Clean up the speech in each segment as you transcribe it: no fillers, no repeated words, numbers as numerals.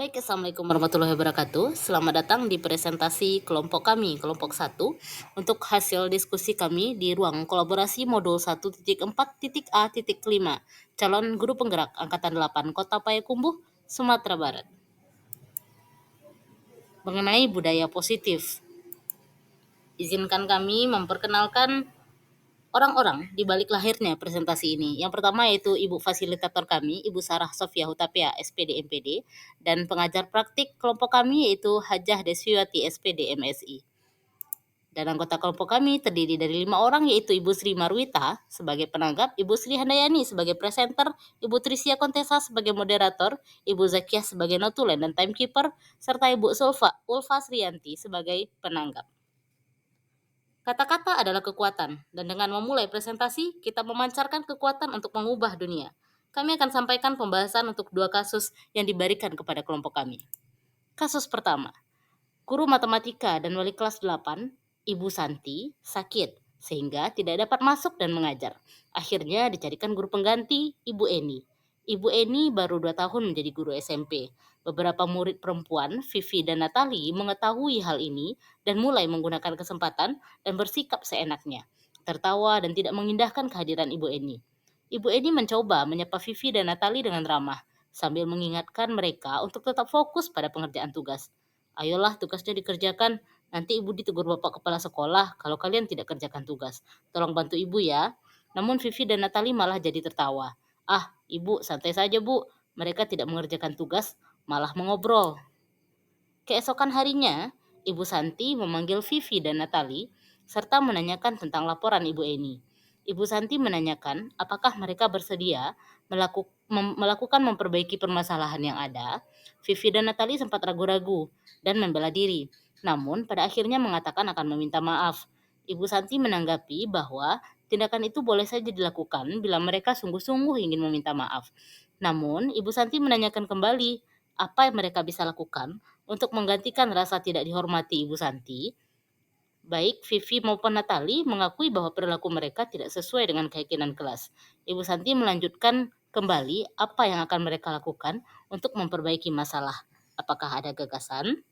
Baik, Assalamualaikum warahmatullahi wabarakatuh. Selamat datang di presentasi kelompok kami, kelompok 1, untuk hasil diskusi kami di ruang kolaborasi modul 1.4.A.5, calon guru penggerak Angkatan 8 Kota Payakumbuh, Sumatera Barat. Mengenai budaya positif, izinkan kami memperkenalkan orang-orang di balik lahirnya presentasi ini. Yang pertama yaitu Ibu Fasilitator kami, Ibu Sarah Sofia Hutapea, SPD MPD, dan pengajar praktik kelompok kami yaitu Hajah Deswiwati, SPD MSI. Dan anggota kelompok kami terdiri dari 5 orang yaitu Ibu Sri Marwita sebagai penanggap, Ibu Sri Handayani sebagai presenter, Ibu Trisia Kontesa sebagai moderator, Ibu Zakiah sebagai notulen dan timekeeper, serta Ibu Ulfa Srianti sebagai penanggap. Kata-kata adalah kekuatan, dan dengan memulai presentasi, kita memancarkan kekuatan untuk mengubah dunia. Kami akan sampaikan pembahasan untuk 2 kasus yang diberikan kepada kelompok kami. Kasus pertama, guru matematika dan wali kelas 8, Ibu Santi, sakit, sehingga tidak dapat masuk dan mengajar. Akhirnya dicarikan guru pengganti, Ibu Eni. Ibu Eni baru 2 tahun menjadi guru SMP. Beberapa murid perempuan, Vivi dan Natali, mengetahui hal ini dan mulai menggunakan kesempatan dan bersikap seenaknya, tertawa dan tidak mengindahkan kehadiran Ibu Eni. Ibu Eni mencoba menyapa Vivi dan Natali dengan ramah, sambil mengingatkan mereka untuk tetap fokus pada pengerjaan tugas. Ayolah, tugasnya dikerjakan, nanti ibu ditegur bapak kepala sekolah kalau kalian tidak kerjakan tugas. Tolong bantu ibu ya. Namun Vivi dan Natali malah jadi tertawa. Ah, ibu santai saja bu, mereka tidak mengerjakan tugas, malah mengobrol. Keesokan harinya, Ibu Santi memanggil Vivi dan Natali serta menanyakan tentang laporan Ibu Eni. Ibu Santi menanyakan apakah mereka bersedia melakukan memperbaiki permasalahan yang ada. Vivi dan Natali sempat ragu-ragu dan membela diri, namun pada akhirnya mengatakan akan meminta maaf. Ibu Santi menanggapi bahwa tindakan itu boleh saja dilakukan bila mereka sungguh-sungguh ingin meminta maaf. Namun, Ibu Santi menanyakan kembali apa yang mereka bisa lakukan untuk menggantikan rasa tidak dihormati Ibu Santi. Baik Vivi maupun Natali mengakui bahwa perilaku mereka tidak sesuai dengan keyakinan kelas. Ibu Santi melanjutkan kembali apa yang akan mereka lakukan untuk memperbaiki masalah. Apakah ada gagasan?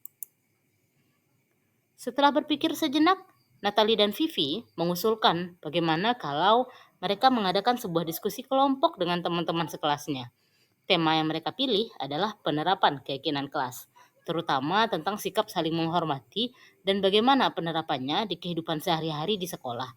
Setelah berpikir sejenak, Natali dan Vivi mengusulkan bagaimana kalau mereka mengadakan sebuah diskusi kelompok dengan teman-teman sekelasnya. Tema yang mereka pilih adalah penerapan keyakinan kelas, terutama tentang sikap saling menghormati dan bagaimana penerapannya di kehidupan sehari-hari di sekolah.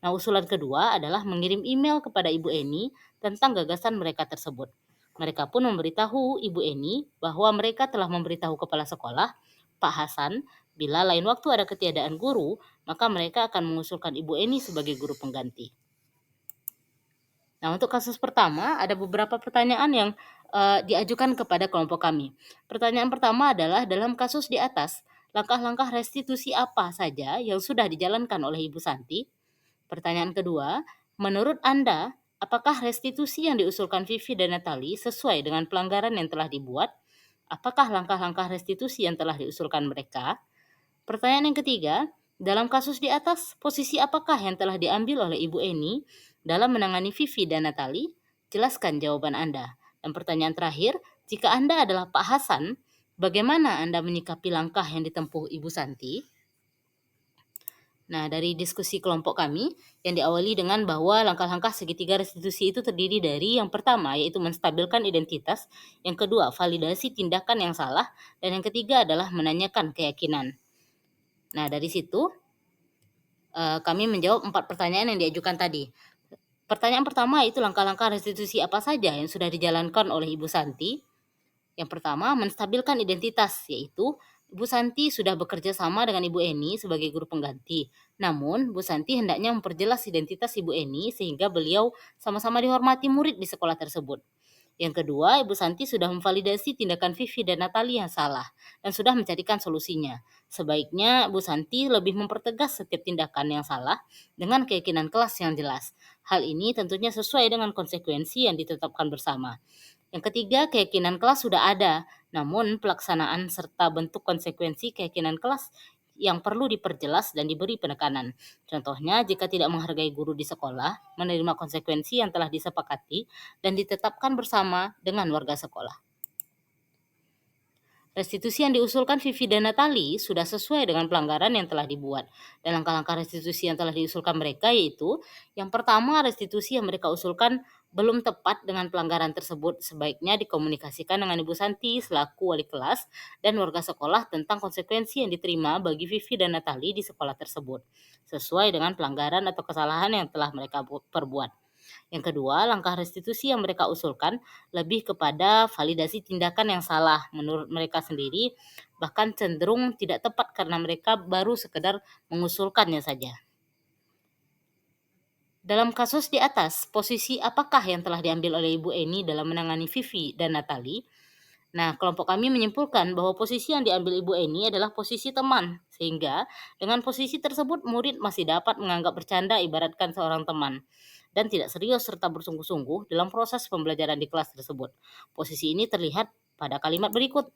Nah, usulan kedua adalah mengirim email kepada Ibu Eni tentang gagasan mereka tersebut. Mereka pun memberitahu Ibu Eni bahwa mereka telah memberitahu kepala sekolah, Pak Hasan, bila lain waktu ada ketiadaan guru, maka mereka akan mengusulkan Ibu Eni sebagai guru pengganti. Nah, untuk kasus pertama ada beberapa pertanyaan yang diajukan kepada kelompok kami. Pertanyaan pertama adalah dalam kasus di atas, langkah-langkah restitusi apa saja yang sudah dijalankan oleh Ibu Santi? Pertanyaan kedua, menurut Anda, apakah restitusi yang diusulkan Vivi dan Natali sesuai dengan pelanggaran yang telah dibuat? Apakah langkah-langkah restitusi yang telah diusulkan mereka? Pertanyaan yang ketiga, dalam kasus di atas, posisi apakah yang telah diambil oleh Ibu Eni dalam menangani Vivi dan Natali? Jelaskan jawaban Anda. Dan pertanyaan terakhir, jika Anda adalah Pak Hasan, bagaimana Anda menyikapi langkah yang ditempuh Ibu Santi? Nah, dari diskusi kelompok kami yang diawali dengan bahwa langkah-langkah segitiga restitusi itu terdiri dari yang pertama yaitu menstabilkan identitas, yang kedua validasi tindakan yang salah, dan yang ketiga adalah menanyakan keyakinan. Nah, dari situ kami menjawab 4 pertanyaan yang diajukan tadi. Pertanyaan pertama yaitu langkah-langkah restitusi apa saja yang sudah dijalankan oleh Ibu Santi. Yang pertama, menstabilkan identitas, yaitu Ibu Santi sudah bekerja sama dengan Ibu Eni sebagai guru pengganti. Namun, Bu Santi hendaknya memperjelas identitas Ibu Eni sehingga beliau sama-sama dihormati murid di sekolah tersebut. Yang kedua, Ibu Santi sudah memvalidasi tindakan Vivi dan Natali yang salah dan sudah mencarikan solusinya. Sebaiknya Bu Santi lebih mempertegas setiap tindakan yang salah dengan keyakinan kelas yang jelas. Hal ini tentunya sesuai dengan konsekuensi yang ditetapkan bersama. Yang ketiga, keyakinan kelas sudah ada, namun pelaksanaan serta bentuk konsekuensi keyakinan kelas yang perlu diperjelas dan diberi penekanan. Contohnya, jika tidak menghargai guru di sekolah, menerima konsekuensi yang telah disepakati dan ditetapkan bersama dengan warga sekolah. Restitusi yang diusulkan Vivi dan Natali sudah sesuai dengan pelanggaran yang telah dibuat. Dan langkah-langkah restitusi yang telah diusulkan mereka yaitu, yang pertama, restitusi yang mereka usulkan belum tepat dengan pelanggaran tersebut. Sebaiknya dikomunikasikan dengan Ibu Santi selaku wali kelas dan warga sekolah tentang konsekuensi yang diterima bagi Vivi dan Natali di sekolah tersebut, sesuai dengan pelanggaran atau kesalahan yang telah mereka perbuat. Yang kedua, langkah restitusi yang mereka usulkan lebih kepada validasi tindakan yang salah menurut mereka sendiri, bahkan cenderung tidak tepat karena mereka baru sekedar mengusulkannya saja. Dalam kasus di atas, posisi apakah yang telah diambil oleh Ibu Eni dalam menangani Vivi dan Natali? Nah, kelompok kami menyimpulkan bahwa posisi yang diambil Ibu Eni adalah posisi teman, sehingga dengan posisi tersebut murid masih dapat menganggap bercanda ibaratkan seorang teman dan tidak serius serta bersungguh-sungguh dalam proses pembelajaran di kelas tersebut. Posisi ini terlihat pada kalimat berikut.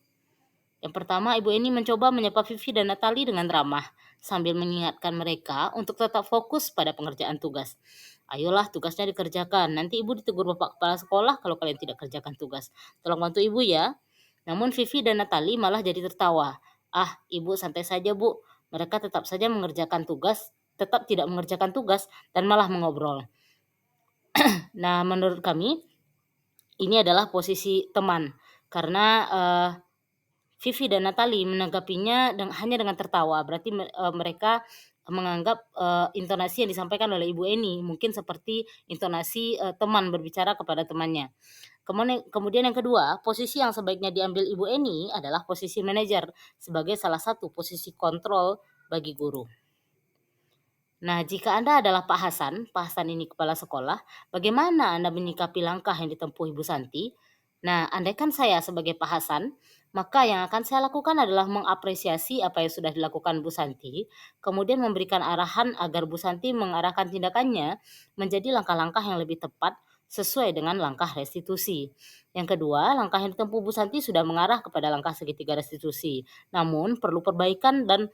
Yang pertama, Ibu Eni mencoba menyapa Vivi dan Natali dengan ramah sambil mengingatkan mereka untuk tetap fokus pada pengerjaan tugas. Ayolah, tugasnya dikerjakan. Nanti Ibu ditegur Bapak Kepala Sekolah kalau kalian tidak kerjakan tugas. Tolong bantu Ibu ya. Namun Vivi dan Natali malah jadi tertawa. Ah, Ibu santai saja, Bu. Mereka tetap saja tetap tidak mengerjakan tugas dan malah mengobrol. Nah, menurut kami ini adalah posisi teman karena Vivi dan Natali menanggapinya hanya dengan tertawa. Berarti mereka menganggap intonasi yang disampaikan oleh Ibu Eni mungkin seperti intonasi teman berbicara kepada temannya. Kemudian yang kedua, posisi yang sebaiknya diambil Ibu Eni adalah posisi manajer sebagai salah satu posisi kontrol bagi guru. Nah, jika Anda adalah Pak Hasan ini kepala sekolah, bagaimana Anda menyikapi langkah yang ditempuh Ibu Santi? Nah, andaikan saya sebagai Pak Hasan, maka yang akan saya lakukan adalah mengapresiasi apa yang sudah dilakukan Bu Santi, kemudian memberikan arahan agar Bu Santi mengarahkan tindakannya menjadi langkah-langkah yang lebih tepat sesuai dengan langkah restitusi. Yang kedua, langkah yang ditempuh Bu Santi sudah mengarah kepada langkah segitiga restitusi. Namun, perlu perbaikan dan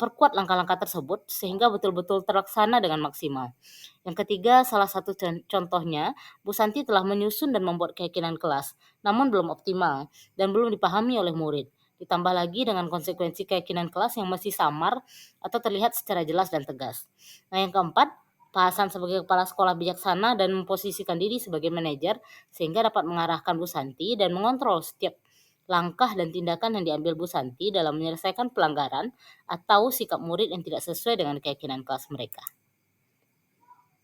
perkuat langkah-langkah tersebut sehingga betul-betul terlaksana dengan maksimal. Yang ketiga, salah satu contohnya, Bu Santi telah menyusun dan membuat keyakinan kelas, namun belum optimal dan belum dipahami oleh murid. Ditambah lagi dengan konsekuensi keyakinan kelas yang masih samar atau terlihat secara jelas dan tegas. Nah, yang keempat, Pak Hasan sebagai kepala sekolah bijaksana dan memposisikan diri sebagai manajer sehingga dapat mengarahkan Bu Santi dan mengontrol setiap langkah dan tindakan yang diambil Bu Santi dalam menyelesaikan pelanggaran atau sikap murid yang tidak sesuai dengan keyakinan kelas mereka.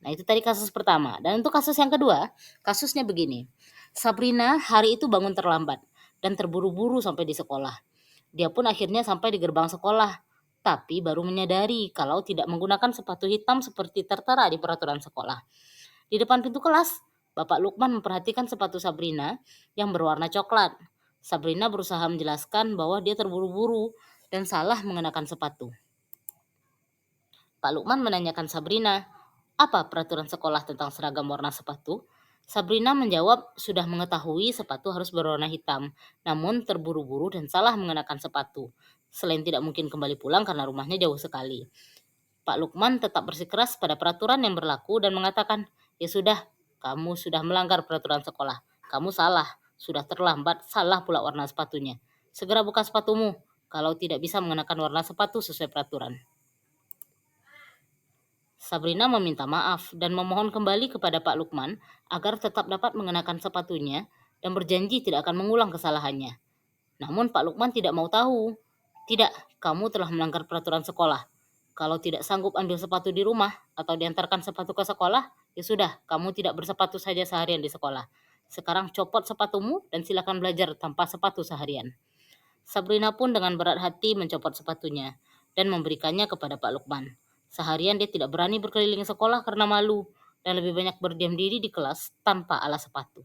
Nah, itu tadi kasus pertama. Dan untuk kasus yang kedua, kasusnya begini. Sabrina hari itu bangun terlambat dan terburu-buru sampai di sekolah. Dia pun akhirnya sampai di gerbang sekolah, tapi baru menyadari kalau tidak menggunakan sepatu hitam seperti tertera di peraturan sekolah. Di depan pintu kelas, Bapak Lukman memperhatikan sepatu Sabrina yang berwarna coklat. Sabrina berusaha menjelaskan bahwa dia terburu-buru dan salah mengenakan sepatu. Pak Lukman menanyakan Sabrina, apa peraturan sekolah tentang seragam warna sepatu? Sabrina menjawab sudah mengetahui sepatu harus berwarna hitam, namun terburu-buru dan salah mengenakan sepatu. Selain tidak mungkin kembali pulang karena rumahnya jauh sekali. Pak Lukman tetap bersikeras pada peraturan yang berlaku dan mengatakan, ya sudah, kamu sudah melanggar peraturan sekolah. Kamu salah, sudah terlambat, salah pula warna sepatunya. Segera buka sepatumu, kalau tidak bisa mengenakan warna sepatu sesuai peraturan. Sabrina meminta maaf dan memohon kembali kepada Pak Lukman agar tetap dapat mengenakan sepatunya dan berjanji tidak akan mengulang kesalahannya. Namun Pak Lukman tidak mau tahu. Tidak, kamu telah melanggar peraturan sekolah. Kalau tidak sanggup ambil sepatu di rumah atau diantarkan sepatu ke sekolah, ya sudah, kamu tidak bersepatu saja seharian di sekolah. Sekarang copot sepatumu dan silakan belajar tanpa sepatu seharian. Sabrina pun dengan berat hati mencopot sepatunya dan memberikannya kepada Pak Lukman. Seharian dia tidak berani berkeliling sekolah karena malu dan lebih banyak berdiam diri di kelas tanpa alas sepatu.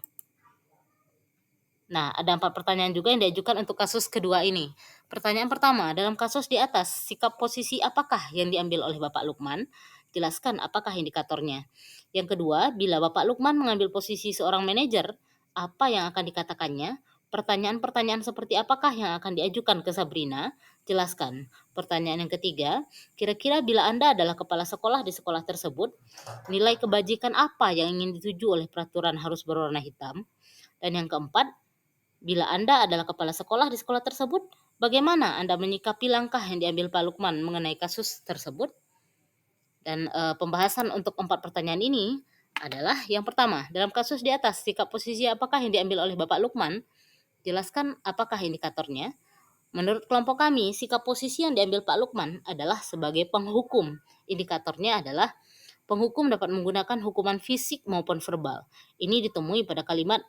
Nah, ada 4 pertanyaan juga yang diajukan untuk kasus kedua ini. Pertanyaan pertama, dalam kasus di atas, sikap posisi apakah yang diambil oleh Bapak Lukman? Jelaskan apakah indikatornya. Yang kedua, bila Bapak Lukman mengambil posisi seorang manajer, apa yang akan dikatakannya? Pertanyaan-pertanyaan seperti apakah yang akan diajukan ke Sabrina? Jelaskan. Pertanyaan yang ketiga, kira-kira bila Anda adalah kepala sekolah di sekolah tersebut, nilai kebajikan apa yang ingin dituju oleh peraturan harus berwarna hitam? Dan yang keempat, Bila Anda adalah kepala sekolah di sekolah tersebut, bagaimana Anda menyikapi langkah yang diambil Pak Lukman mengenai kasus tersebut? Dan pembahasan untuk 4 pertanyaan ini adalah yang pertama, dalam kasus di atas, sikap posisi apakah yang diambil oleh Bapak Lukman? Jelaskan apakah indikatornya. Menurut kelompok kami, sikap posisi yang diambil Pak Lukman adalah sebagai penghukum. Indikatornya adalah penghukum dapat menggunakan hukuman fisik maupun verbal. Ini ditemui pada kalimat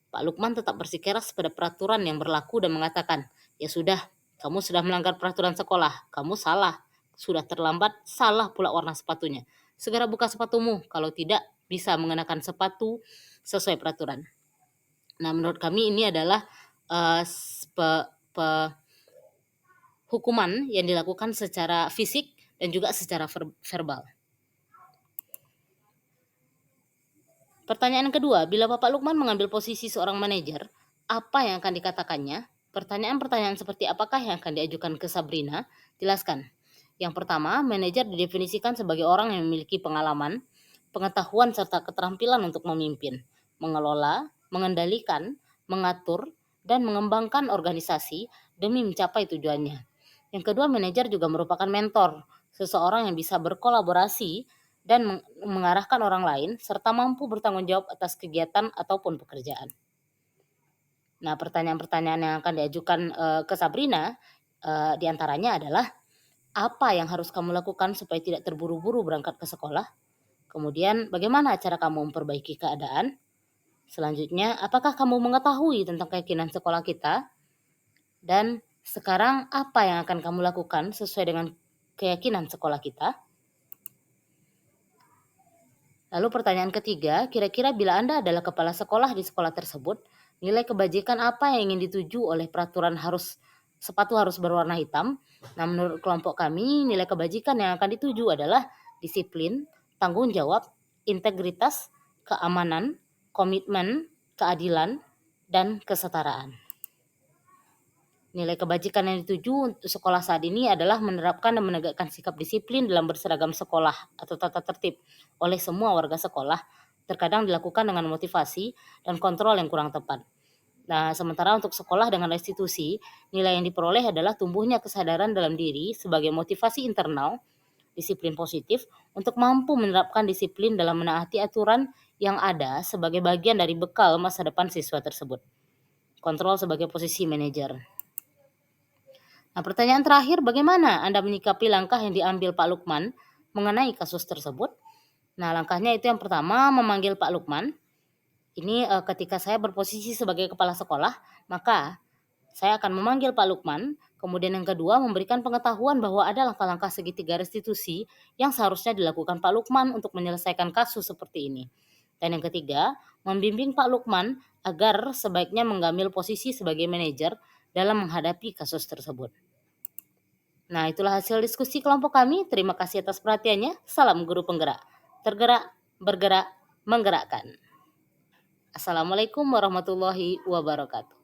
Pak Lukman tetap bersikeras pada peraturan yang berlaku dan mengatakan, ya sudah, kamu sudah melanggar peraturan sekolah, kamu salah, sudah terlambat, salah pula warna sepatunya. Segera buka sepatumu, kalau tidak bisa mengenakan sepatu sesuai peraturan. Nah, menurut kami ini adalah hukuman yang dilakukan secara fisik dan juga secara verbal. Pertanyaan kedua, bila Bapak Lukman mengambil posisi seorang manajer, apa yang akan dikatakannya? Pertanyaan-pertanyaan seperti apakah yang akan diajukan ke Sabrina? Jelaskan. Yang pertama, manajer didefinisikan sebagai orang yang memiliki pengalaman, pengetahuan serta keterampilan untuk memimpin, mengelola, mengendalikan, mengatur, dan mengembangkan organisasi demi mencapai tujuannya. Yang kedua, manajer juga merupakan mentor, seseorang yang bisa berkolaborasi dan mengarahkan orang lain, serta mampu bertanggung jawab atas kegiatan ataupun pekerjaan. Nah, pertanyaan-pertanyaan yang akan diajukan ke Sabrina diantaranya adalah, apa yang harus kamu lakukan supaya tidak terburu-buru berangkat ke sekolah? Kemudian, bagaimana cara kamu memperbaiki keadaan? Selanjutnya, apakah kamu mengetahui tentang keyakinan sekolah kita? Dan sekarang, apa yang akan kamu lakukan sesuai dengan keyakinan sekolah kita? Lalu pertanyaan ketiga, kira-kira bila Anda adalah kepala sekolah di sekolah tersebut, nilai kebajikan apa yang ingin dituju oleh peraturan sepatu harus berwarna hitam? Nah, menurut kelompok kami, nilai kebajikan yang akan dituju adalah disiplin, tanggung jawab, integritas, keamanan, komitmen, keadilan, dan kesetaraan. Nilai kebajikan yang dituju untuk sekolah saat ini adalah menerapkan dan menegakkan sikap disiplin dalam berseragam sekolah atau tata tertib oleh semua warga sekolah, terkadang dilakukan dengan motivasi dan kontrol yang kurang tepat. Nah, sementara untuk sekolah dengan restitusi, nilai yang diperoleh adalah tumbuhnya kesadaran dalam diri sebagai motivasi internal, disiplin positif, untuk mampu menerapkan disiplin dalam menaati aturan yang ada sebagai bagian dari bekal masa depan siswa tersebut. Kontrol sebagai posisi manajer. Nah, pertanyaan terakhir, bagaimana Anda menyikapi langkah yang diambil Pak Lukman mengenai kasus tersebut? Nah, langkahnya itu yang pertama, memanggil Pak Lukman. Ini ketika saya berposisi sebagai kepala sekolah, maka saya akan memanggil Pak Lukman. Kemudian yang kedua, memberikan pengetahuan bahwa ada langkah-langkah segitiga restitusi yang seharusnya dilakukan Pak Lukman untuk menyelesaikan kasus seperti ini. Dan yang ketiga, membimbing Pak Lukman agar sebaiknya mengambil posisi sebagai manajer dalam menghadapi kasus tersebut. Nah, itulah hasil diskusi kelompok kami. Terima kasih atas perhatiannya. Salam guru penggerak. Tergerak, bergerak, menggerakkan. Assalamualaikum warahmatullahi wabarakatuh.